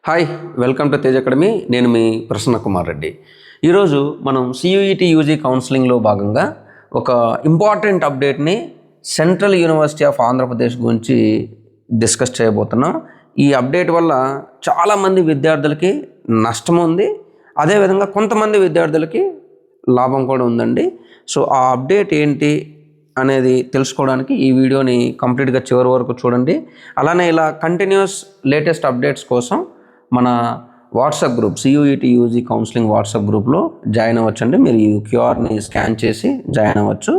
Hi, welcome to Tej academy. నేను మీ ప్రసన్న కుమార్ రెడ్డి. ఈరోజు మనం సియూఈటీ యూజీ కౌన్సిలింగ్లో భాగంగా ఒక ఇంపార్టెంట్ అప్డేట్ని సెంట్రల్ యూనివర్సిటీ ఆఫ్ ఆంధ్రప్రదేశ్ గురించి డిస్కస్ చేయబోతున్నాం. ఈ అప్డేట్ వల్ల చాలామంది విద్యార్థులకి నష్టం ఉంది, అదేవిధంగా కొంతమంది విద్యార్థులకి లాభం కూడా ఉందండి. సో ఆ అప్డేట్ ఏంటి అనేది తెలుసుకోవడానికి ఈ వీడియోని కంప్లీట్గా చివరి వరకు చూడండి. అలానే ఇలా కంటిన్యూస్ లేటెస్ట్ అప్డేట్స్ కోసం మన WhatsApp group CUET UG counselling WhatsApp గ్రూప్లో జాయిన్ అవ్వచ్చండి. మీరు ఈ క్యూఆర్ని స్కాన్ చేసి జాయిన్ అవ్వచ్చు.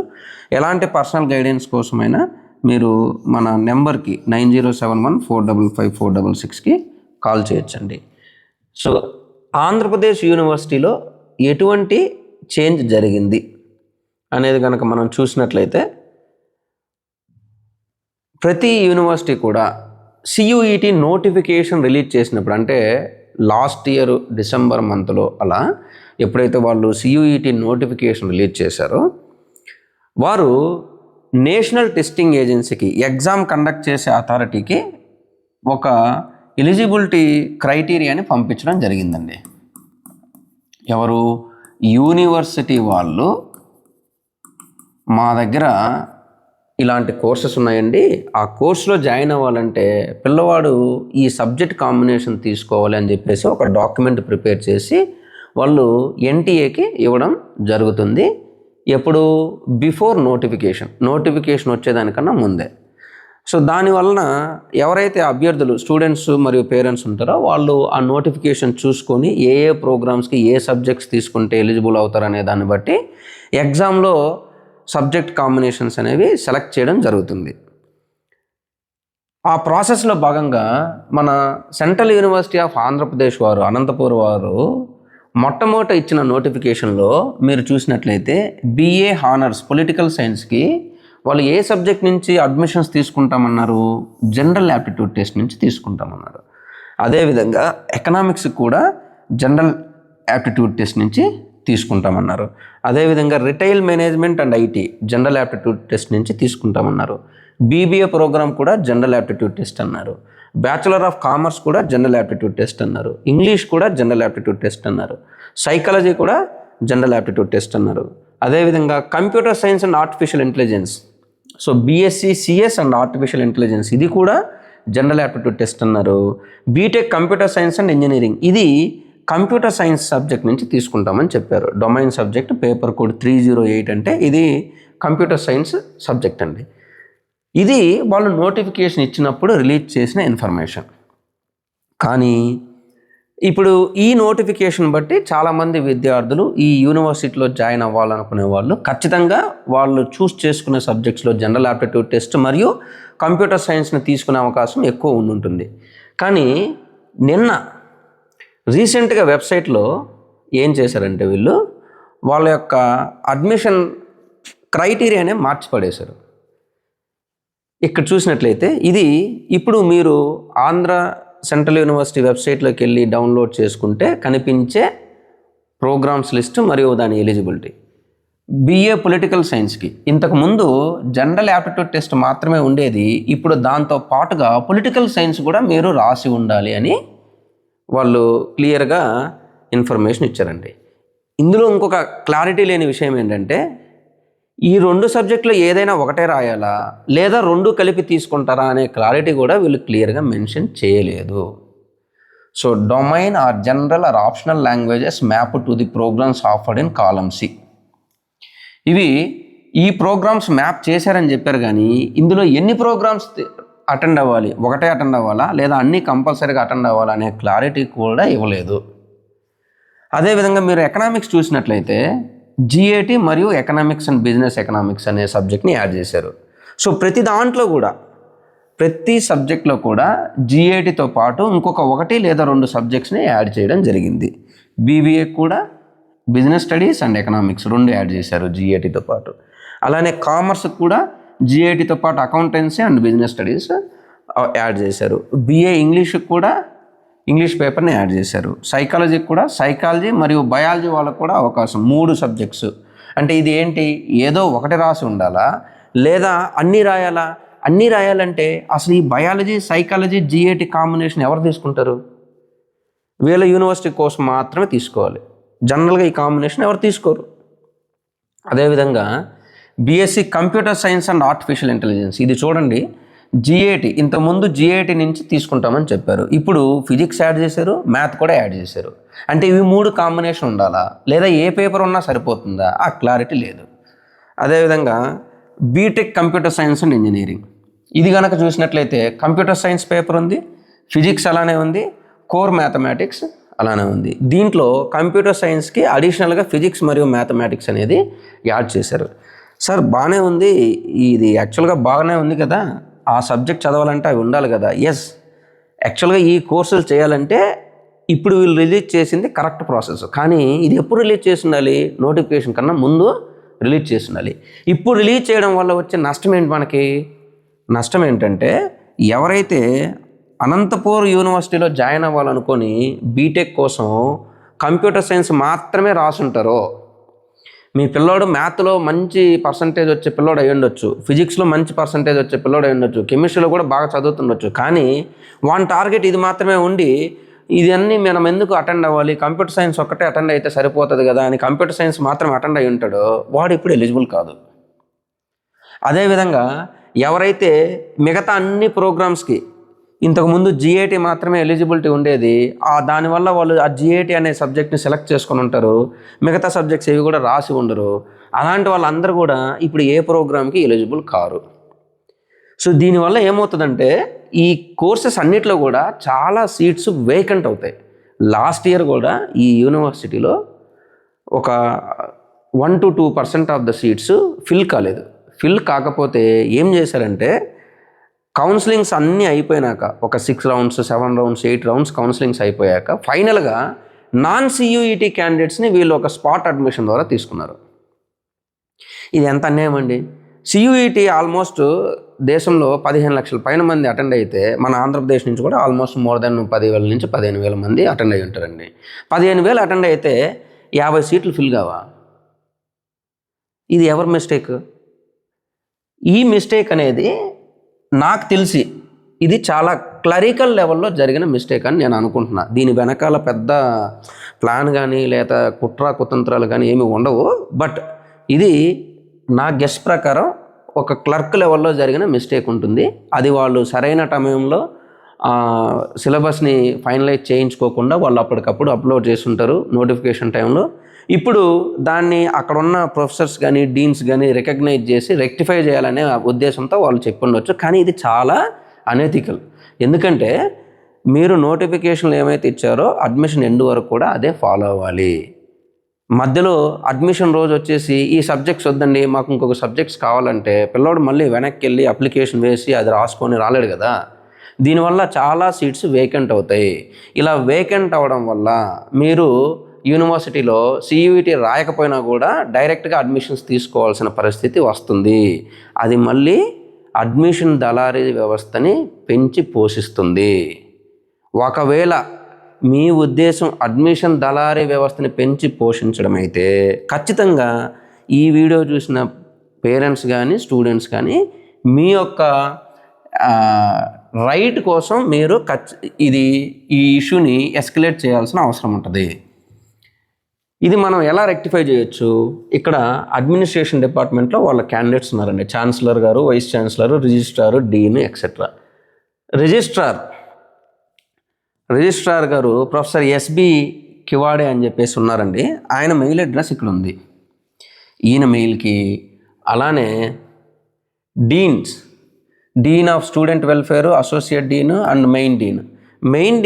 ఎలాంటి పర్సనల్ గైడెన్స్ కోసమైనా మీరు మన నెంబర్కి 9071455466కి కాల్ చేయొచ్చండి. సో ఆంధ్రప్రదేశ్ యూనివర్సిటీలో ఎటువంటి చేంజ్ జరిగింది అనేది కనుక మనం చూసినట్లయితే, ప్రతి యూనివర్సిటీ కూడా సియూఈటీ నోటిఫికేషన్ రిలీజ్ చేసినప్పుడు, అంటే లాస్ట్ ఇయర్ డిసెంబర్ మంత్లో అలా ఎప్పుడైతే వాళ్ళు సియూఈటీ నోటిఫికేషన్ రిలీజ్ చేశారో, వారు నేషనల్ టెస్టింగ్ ఏజెన్సీకి, ఎగ్జామ్ కండక్ట్ చేసే అథారిటీకి ఒక ఎలిజిబిలిటీ క్రైటీరియాని పంపించడం జరిగిందండి. ఎవరు? యూనివర్సిటీ వాళ్ళు మా దగ్గర ఇలాంటి కోర్సెస్ ఉన్నాయండి, ఆ కోర్సులో జాయిన్ అవ్వాలంటే పిల్లవాడు ఈ సబ్జెక్ట్ కాంబినేషన్ తీసుకోవాలి అని చెప్పేసి ఒక డాక్యుమెంట్ ప్రిపేర్ చేసి వాళ్ళు ఎన్టీఏకి ఇవ్వడం జరుగుతుంది. ఎప్పుడు? బిఫోర్ నోటిఫికేషన్ వచ్చేదానికన్నా ముందే. సో దానివలన ఎవరైతే అభ్యర్థులు, స్టూడెంట్స్ మరియు పేరెంట్స్ ఉంటారో వాళ్ళు ఆ నోటిఫికేషన్ చూసుకొని ఏ ప్రోగ్రామ్స్కి ఏ సబ్జెక్ట్స్ తీసుకుంటే ఎలిజిబుల్ అవుతారనే దాన్ని బట్టి ఎగ్జామ్లో సబ్జెక్ట్ కాంబినేషన్స్ అనేవి సెలెక్ట్ చేయడం జరుగుతుంది. ఆ ప్రాసెస్లో భాగంగా మన సెంట్రల్ యూనివర్సిటీ ఆఫ్ ఆంధ్రప్రదేశ్ వారు, అనంతపూర్ వారు మొట్టమొదట ఇచ్చిన నోటిఫికేషన్లో మీరు చూసినట్లయితే BA హానర్స్ పొలిటికల్ సైన్స్కి వాళ్ళు ఏ సబ్జెక్ట్ నుంచి అడ్మిషన్స్ తీసుకుంటామన్నారు? జనరల్ యాప్టిట్యూడ్ టెస్ట్ నుంచి తీసుకుంటామన్నారు. అదేవిధంగా ఎకనామిక్స్ కూడా జనరల్ యాప్టిట్యూడ్ టెస్ట్ నుంచి తీసుకుంటామన్నారు. అదేవిధంగా retail management and IT general aptitude test నుంచి తీసుకుంటామన్నారు. BBA ప్రోగ్రామ్ కూడా జనరల్ యాప్టిట్యూడ్ టెస్ట్ అన్నారు. బ్యాచులర్ ఆఫ్ కామర్స్ కూడా జనరల్ యాప్టిట్యూడ్ టెస్ట్ అన్నారు. ఇంగ్లీష్ కూడా జనరల్ యాప్టిట్యూడ్ టెస్ట్ అన్నారు. సైకాలజీ కూడా జనరల్ యాప్టిట్యూడ్ టెస్ట్ అన్నారు. అదేవిధంగా computer science and artificial intelligence, so BSc CS and artificial intelligence, ఇది కూడా జనరల్ యాప్టిట్యూడ్ టెస్ట్ అన్నారు. BTech computer science and engineering, ఇది కంప్యూటర్ సైన్స్ సబ్జెక్ట్ నుంచి తీసుకుంటామని చెప్పారు. డొమైన్ సబ్జెక్ట్, పేపర్ కోడ్ 308 అంటే ఇది కంప్యూటర్ సైన్స్ సబ్జెక్ట్ అండి. ఇది వాళ్ళు నోటిఫికేషన్ ఇచ్చినప్పుడు రిలీజ్ చేసిన ఇన్ఫర్మేషన్. కానీ ఇప్పుడు ఈ నోటిఫికేషన్ బట్టి చాలామంది విద్యార్థులు ఈ యూనివర్సిటీలో జాయిన్ అవ్వాలనుకునే వాళ్ళు ఖచ్చితంగా వాళ్ళు చూస్ చేసుకునే సబ్జెక్ట్స్లో జనరల్ యాప్టిట్యూడ్ టెస్ట్ మరియు కంప్యూటర్ సైన్స్ని తీసుకునే అవకాశం ఎక్కువ ఉంటుంది. కానీ నిన్న రీసెంట్గా వెబ్సైట్లో ఏం చేశారంటే వీళ్ళు వాళ్ళ యొక్క అడ్మిషన్ క్రైటీరియానే మార్చి పడేశారు. ఇక్కడ చూసినట్లయితే ఇది ఇప్పుడు మీరు ఆంధ్ర సెంట్రల్ యూనివర్సిటీ వెబ్సైట్లోకి వెళ్ళి డౌన్లోడ్ చేసుకుంటే కనిపించే ప్రోగ్రామ్స్ లిస్ట్ మరియు దాని ఎలిజిబిలిటీ. BA పొలిటికల్ సైన్స్కి ఇంతకుముందు జనరల్ యాప్టిట్యూడ్ టెస్ట్ మాత్రమే ఉండేది, ఇప్పుడు దాంతో పాటుగా పొలిటికల్ సైన్స్ కూడా మీరు రాసి ఉండాలి అని వాళ్ళు క్లియర్గా ఇన్ఫర్మేషన్ ఇచ్చారండి. ఇందులో ఇంకొక క్లారిటీ లేని విషయం ఏంటంటే, ఈ రెండు సబ్జెక్టులో ఏదైనా ఒకటే రాయాలా లేదా రెండు కలిపి తీసుకుంటారా అనే క్లారిటీ కూడా వీళ్ళు క్లియర్గా మెన్షన్ చేయలేదు. So domain or general or optional languages map to the programmes offered in column C, ఇవి ఈ ప్రోగ్రామ్స్ మ్యాప్ చేశారని చెప్పారు. కానీ ఇందులో ఎన్ని ప్రోగ్రామ్స్ అటెండ్ అవ్వాలి, ఒకటే అటెండ్ అవ్వాలా లేదా అన్నీ కంపల్సరీగా అటెండ్ అవ్వాలా అనే క్లారిటీ కూడా ఇవ్వలేదు. అదేవిధంగా మీరు ఎకనామిక్స్ చూసినట్లయితే GAT మరియు ఎకనామిక్స్ అండ్ బిజినెస్ ఎకనామిక్స్ అనే సబ్జెక్ట్ని యాడ్ చేశారు. సో ప్రతి దాంట్లో కూడా, ప్రతి సబ్జెక్ట్లో కూడా GATతో పాటు ఇంకొక ఒకటి లేదా రెండు సబ్జెక్ట్స్ని యాడ్ చేయడం జరిగింది. BBA కూడా బిజినెస్ స్టడీస్ అండ్ ఎకనామిక్స్ రెండు యాడ్ చేశారు GATతో పాటు. అలానే కామర్స్ కూడా GATతో పాటు accountancy and business studies add చేశారు. BA ఇంగ్లీష్కి కూడా ఇంగ్లీష్ పేపర్ని యాడ్ చేశారు. సైకాలజీకి కూడా సైకాలజీ మరియు బయాలజీ వాళ్ళకు కూడా అవకాశం, 3 సబ్జెక్ట్స్. అంటే ఇది ఏంటి, ఏదో ఒకటి రాసి ఉండాలా లేదా అన్నీ రాయాలా? అన్నీ రాయాలంటే అసలు ఈ బయాలజీ, సైకాలజీ, GAT కాంబినేషన్ ఎవరు తీసుకుంటారు? వీళ్ళ యూనివర్సిటీ కోసం మాత్రమే తీసుకోవాలి. జనరల్గా ఈ కాంబినేషన్ ఎవరు తీసుకోరు. అదేవిధంగా BSc computer science and artificial intelligence, ఇది చూడండి, జిఏటి ఇంతకుముందు జిఏటి నుంచి తీసుకుంటామని చెప్పారు, ఇప్పుడు ఫిజిక్స్ యాడ్ చేశారు, మ్యాథ్ కూడా యాడ్ చేశారు. అంటే ఇవి 3 కాంబినేషన్ ఉండాలా, లేదా ఏ పేపర్ ఉన్నా సరిపోతుందా, ఆ క్లారిటీ లేదు. అదేవిధంగా BTech computer science and engineering, ఇది కనుక చూసినట్లయితే కంప్యూటర్ సైన్స్ పేపర్ ఉంది, ఫిజిక్స్ అలానే ఉంది, కోర్ మ్యాథమెటిక్స్ అలానే ఉంది. దీంట్లో కంప్యూటర్ సైన్స్కి అడిషనల్గా ఫిజిక్స్ మరియు మ్యాథమెటిక్స్ అనేది యాడ్ చేశారు. సార్ బాగానే ఉంది, ఇది యాక్చువల్గా బాగానే ఉంది కదా, ఆ సబ్జెక్ట్ చదవాలంటే అవి ఉండాలి కదా. ఎస్, యాక్చువల్గా ఈ కోర్సులు చేయాలంటే ఇప్పుడు వీళ్ళు రిలీజ్ చేసింది కరెక్ట్ ప్రాసెస్, కానీ ఇది ఎప్పుడు రిలీజ్ చేసి ఉండాలి, నోటిఫికేషన్ కన్నా ముందు రిలీజ్ చేసి ఉండాలి. ఇప్పుడు రిలీజ్ చేయడం వల్ల వచ్చే నష్టం ఏంటి మనకి? నష్టం ఏంటంటే ఎవరైతే అనంతపూర్ యూనివర్సిటీలో జాయిన్ అవ్వాలనుకొని బీటెక్ కోసం కంప్యూటర్ సైన్స్ మాత్రమే రాసుంటారో, మీ పిల్లోడు మ్యాథ్లో మంచి పర్సంటేజ్ వచ్చే పిల్లోడు అయి ఉండొచ్చు, ఫిజిక్స్లో మంచి పర్సంటేజ్ వచ్చే పిల్లోడు అయి ఉండొచ్చు, కెమిస్ట్రీలో కూడా బాగా చదువుతుండొచ్చు, కానీ వన్ టార్గెట్ ఇది మాత్రమే ఉండి ఇదన్నీ మనం ఎందుకు అటెండ్ అవ్వాలి, కంప్యూటర్ సైన్స్ ఒక్కటే అటెండ్ అయితే సరిపోతుంది కదా అని కంప్యూటర్ సైన్స్ మాత్రం అటెండ్ అయి ఉంటాడో వాడు ఇప్పుడు ఎలిజిబుల్ కాదు. అదేవిధంగా ఎవరైతే మిగతా అన్ని ప్రోగ్రామ్స్కి ఇంతకుముందు జిఏటి మాత్రమే ఎలిజిబిలిటీ ఉండేది, దానివల్ల వాళ్ళు ఆ జిఏటి అనే సబ్జెక్ట్ని సెలెక్ట్ చేసుకొని ఉంటారు, మిగతా సబ్జెక్ట్స్ ఏవి కూడా రాసి ఉండరు, అలాంటి వాళ్ళందరూ కూడా ఇప్పుడు ఏ ప్రోగ్రామ్కి ఎలిజిబుల్ కారు. సో దీనివల్ల ఏమవుతుందంటే ఈ కోర్సెస్ అన్నిట్లో కూడా చాలా సీట్స్ వేకెంట్ అవుతాయి. లాస్ట్ ఇయర్ కూడా ఈ యూనివర్సిటీలో ఒక 1 to 2% of the seats fill కాలేదు. ఫిల్ కాకపోతే ఏం చేశారంటే కౌన్సిలింగ్స్ అన్నీ అయిపోయినాక ఒక 6 rounds 7 rounds 8 rounds కౌన్సిలింగ్స్ అయిపోయాక ఫైనల్గా నాన్ సియూఈటీ క్యాండిడేట్స్ని వీళ్ళు ఒక స్పాట్ అడ్మిషన్ ద్వారా తీసుకున్నారు. ఇది ఎంత అన్యాయం అండి. సియూఈటీ ఆల్మోస్ట్ దేశంలో 15 లక్షల పైన మంది అటెండ్ అయితే మన ఆంధ్రప్రదేశ్ నుంచి కూడా ఆల్మోస్ట్ మోర్ దెన్ 10,000 నుంచి 15,000 మంది అటెండ్ అయ్యి ఉంటారండి. 15,000 అటెండ్ అయితే 50 సీట్లు ఫిల్ కావా? ఇది ఎవరి మిస్టేక్? ఈ మిస్టేక్ అనేది నాకు తెలిసి ఇది చాలా క్లరికల్ లెవెల్లో జరిగిన మిస్టేక్ అని నేను అనుకుంటున్నా. దీని వెనకాల పెద్ద ప్లాన్ కానీ లేదా కుతంత్రాలు కానీ ఏమి ఉండవు. బట్ ఇది నా గెస్ ప్రకారం ఒక క్లర్క్ లెవెల్లో జరిగిన మిస్టేక్ ఉంటుంది. అది వాళ్ళు సరైన సమయంలో సిలబస్ని ఫైనలైజ్ చేయించుకోకుండా వాళ్ళు అప్పటికప్పుడు అప్లోడ్ చేస్తుంటారు నోటిఫికేషన్ టైంలో. ఇప్పుడు దాన్ని అక్కడున్న ప్రొఫెసర్స్ కానీ డీన్స్ కానీ రికగ్నైజ్ చేసి రెక్టిఫై చేయాలనే ఉద్దేశంతో వాళ్ళు చెప్పుండొచ్చు. కానీ ఇది చాలా అనెథికల్. ఎందుకంటే మీరు నోటిఫికేషన్లు ఏమైతే ఇచ్చారో అడ్మిషన్ ఎండ్ వరకు కూడా అదే ఫాలో అవ్వాలి. మధ్యలో అడ్మిషన్ రోజు వచ్చేసి ఈ సబ్జెక్ట్స్ వద్దండి మాకు ఇంకొక సబ్జెక్ట్స్ కావాలంటే పిల్లోడు మళ్ళీ వెనక్కి వెళ్ళి అప్లికేషన్ వేసి అది రాసుకొని రాలేడు కదా. దీనివల్ల చాలా సీట్స్ వేకెంట్ అవుతాయి. ఇలా వేకెంట్ అవ్వడం వల్ల మీరు యూనివర్సిటీలో సియూఈటీ రాయకపోయినా కూడా డైరెక్ట్గా అడ్మిషన్స్ తీసుకోవాల్సిన పరిస్థితి వస్తుంది. అది మళ్ళీ అడ్మిషన్ దళారీ వ్యవస్థని పెంచి పోషిస్తుంది. ఒకవేళ మీ ఉద్దేశం అడ్మిషన్ దళారీ వ్యవస్థని పెంచి పోషించడం అయితే ఖచ్చితంగా ఈ వీడియో చూసిన పేరెంట్స్ కానీ స్టూడెంట్స్ కానీ మీ యొక్క రైట్ కోసం మీరు ఈ ఇష్యూని ఎస్కలేట్ చేయాల్సిన అవసరం ఉంటుంది. ఇది మనం ఎలా రెక్టిఫై చేయొచ్చు? ఇక్కడ అడ్మినిస్ట్రేషన్ డిపార్ట్మెంట్లో వాళ్ళ క్యాండిడేట్స్ ఉన్నారండి. ఛాన్సలర్ గారు, vice chancellor, registrar, dean etcetera. Registrar గారు ప్రొఫెసర్ ఎస్బి కివాడే అని చెప్పేసి ఉన్నారండి. ఆయన మెయిల్ అడ్రస్ ఇక్కడ ఉంది, ఈయన మెయిల్కి. అలానే dean of student welfare, associate dean and main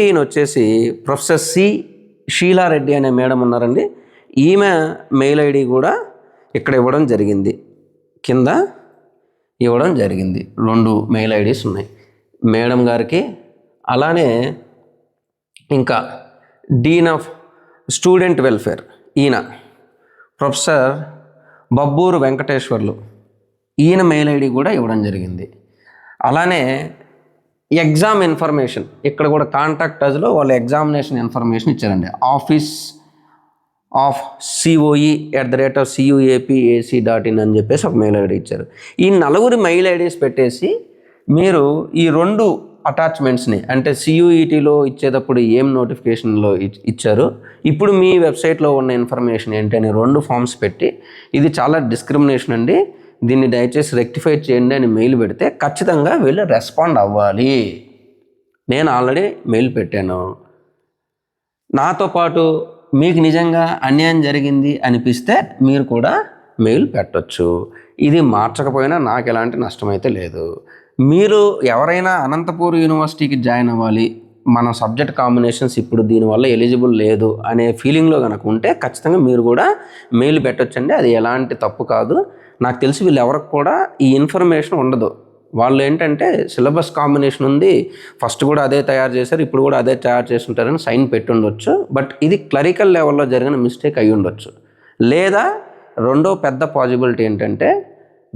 dean వచ్చేసి ప్రొఫెసర్ షీలారెడ్డి అనే మేడం ఉన్నారండి. ఈమె మెయిల్ ఐడి కూడా ఇక్కడ ఇవ్వడం జరిగింది, కింద ఇవ్వడం జరిగింది. 2 మెయిల్ ఐడీస్ ఉన్నాయి మేడం గారికి. అలానే ఇంకా డీన్ ఆఫ్ స్టూడెంట్ వెల్ఫేర్ ఈయన ప్రొఫెసర్ బబ్బూరు వెంకటేశ్వర్లు, ఈయన మెయిల్ ఐడి కూడా ఇవ్వడం జరిగింది. అలానే ఎగ్జామ్ ఇన్ఫర్మేషన్ ఇక్కడ కూడా కాంటాక్ట్ అజ్లో వాళ్ళు ఎగ్జామినేషన్ ఇన్ఫర్మేషన్ ఇచ్చారండి. ఆఫీస్ ఆఫ్ COE@cuapac.in అని చెప్పేసి ఒక మెయిల్ ఐడి ఇచ్చారు. ఈ 4 మెయిల్ ఐడీస్ పెట్టేసి మీరు ఈ 2 అటాచ్మెంట్స్ని అంటే సియూఈటీలో ఇచ్చేటప్పుడు ఏం నోటిఫికేషన్లో ఇచ్చారు, ఇప్పుడు మీ వెబ్సైట్లో ఉన్న ఇన్ఫర్మేషన్ ఏంటి అని 2 ఫామ్స్ పెట్టి ఇది చాలా డిస్క్రిమినేషన్ అండి, దీన్ని దయచేసి రెక్టిఫై చేయండి అని మెయిల్ పెడితే ఖచ్చితంగా వీళ్ళు రెస్పాండ్ అవ్వాలి. నేను ఆల్రెడీ మెయిల్ పెట్టాను. నాతో పాటు మీకు నిజంగా అన్యాయం జరిగింది అనిపిస్తే మీరు కూడా మెయిల్ పెట్టొచ్చు. ఇది మార్చకపోయినా నాకు ఎలాంటి నష్టం అయితే లేదు. మీరు ఎవరైనా అనంతపూర్ యూనివర్సిటీకి జాయిన్ అవ్వాలి, మన సబ్జెక్ట్ కాంబినేషన్స్ ఇప్పుడు దీనివల్ల ఎలిజిబుల్ లేదు అనే ఫీలింగ్లో కనుక ఉంటే ఖచ్చితంగా మీరు కూడా మెయిల్ పెట్టొచ్చండి. అది ఎలాంటి తప్పు కాదు. నాకు తెలిసి వీళ్ళు ఎవరికి కూడా ఈ ఇన్ఫర్మేషన్ ఉండదు. వాళ్ళు ఏంటంటే సిలబస్ కాంబినేషన్ ఉంది, ఫస్ట్ కూడా అదే తయారు చేశారు, ఇప్పుడు కూడా అదే తయారు చేసి ఉంటారని సైన్ పెట్టి ఉండొచ్చు. బట్ ఇది క్లరికల్ లెవెల్లో జరిగిన మిస్టేక్ అయి ఉండొచ్చు. లేదా రెండో పెద్ద పాజిబిలిటీ ఏంటంటే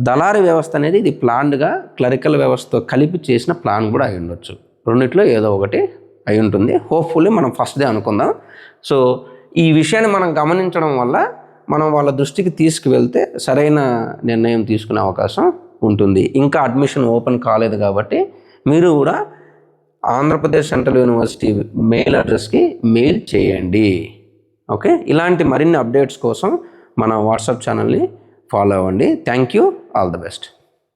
దళారీ వ్యవస్థ అనేది ఇది ప్లాన్డ్గా క్లరికల్ వ్యవస్థతో కలిపి చేసిన ప్లాన్ కూడా అయి ఉండొచ్చు. రెండిట్లో ఏదో ఒకటి అయి ఉంటుంది. హోప్ఫుల్లీ మనం ఫస్ట్దే అనుకుందాం. సో ఈ విషయాన్ని మనం గమనించడం వల్ల మనం వాళ్ళ దృష్టికి తీసుకువెళ్తే సరైన నిర్ణయం తీసుకునే అవకాశం ఉంటుంది. ఇంకా అడ్మిషన్ ఓపెన్ కాలేదు కాబట్టి మీరు కూడా ఆంధ్రప్రదేశ్ సెంట్రల్ యూనివర్సిటీ మెయిల్ అడ్రస్కి మెయిల్ చేయండి. ఓకే, ఇలాంటి మరిన్ని అప్డేట్స్ కోసం మన వాట్సాప్ ఛానల్ని ఫాలో అవ్వండి. Thank you, all the best.